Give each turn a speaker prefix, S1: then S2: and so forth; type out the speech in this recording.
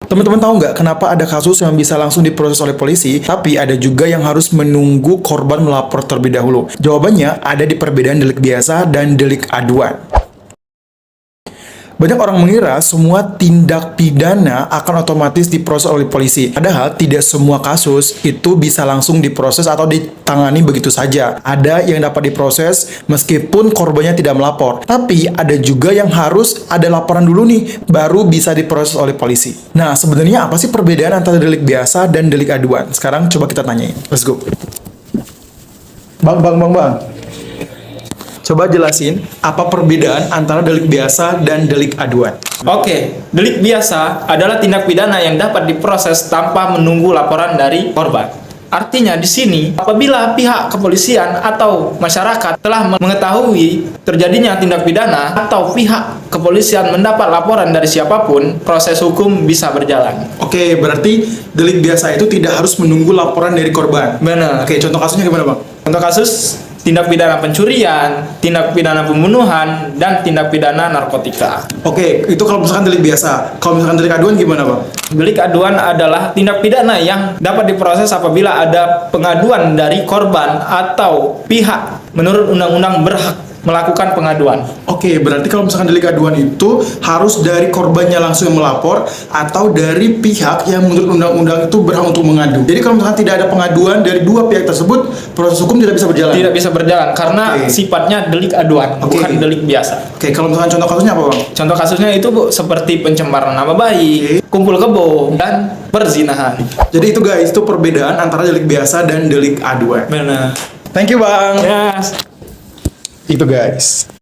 S1: Teman-teman tahu nggak kenapa ada kasus yang bisa langsung diproses oleh polisi, tapi ada juga yang harus menunggu korban melapor terlebih dahulu? Jawabannya ada di perbedaan delik biasa dan delik aduan. Banyak orang mengira semua tindak pidana akan otomatis diproses oleh polisi. Padahal tidak semua kasus itu bisa langsung diproses atau ditangani begitu saja. Ada yang dapat diproses meskipun korbannya tidak melapor. Tapi ada juga yang harus ada laporan dulu nih, baru bisa diproses oleh polisi. Nah, sebenarnya apa sih perbedaan antara delik biasa dan delik aduan? Sekarang coba kita tanyain. Let's go. Bang. Coba jelasin apa perbedaan antara delik biasa dan delik aduan.
S2: Oke, delik biasa adalah tindak pidana yang dapat diproses tanpa menunggu laporan dari korban. Artinya di sini, apabila pihak kepolisian atau masyarakat telah mengetahui terjadinya tindak pidana atau pihak kepolisian mendapat laporan dari siapapun, proses hukum bisa berjalan.
S1: Oke, berarti delik biasa itu tidak harus menunggu laporan dari korban.
S2: Benar.
S1: Oke, contoh kasusnya gimana, Bang?
S2: Contoh kasus tindak pidana pencurian, tindak pidana pembunuhan, dan tindak pidana narkotika.
S1: Oke, itu kalau misalkan delik biasa. Kalau misalkan delik aduan gimana, Bang?
S2: Delik aduan adalah tindak pidana yang dapat diproses apabila ada pengaduan dari korban atau pihak menurut undang-undang berhak melakukan pengaduan.
S1: Oke, berarti kalau misalkan delik aduan itu harus dari korbannya langsung yang melapor atau dari pihak yang menurut undang-undang itu berhak untuk mengadu. Jadi kalau misalkan tidak ada pengaduan dari dua pihak tersebut, proses hukum tidak bisa berjalan.
S2: Tidak bisa berjalan karena sifatnya delik aduan, bukan delik biasa.
S1: Oke, kalau misalkan contoh kasusnya apa, Bang?
S2: Contoh kasusnya itu seperti pencemaran nama baik, kumpul kebo, dan perzinahan.
S1: Jadi itu guys, itu perbedaan antara delik biasa dan delik aduan.
S2: Benar.
S1: Thank you, Bang.
S2: Yes.
S1: Itu guys.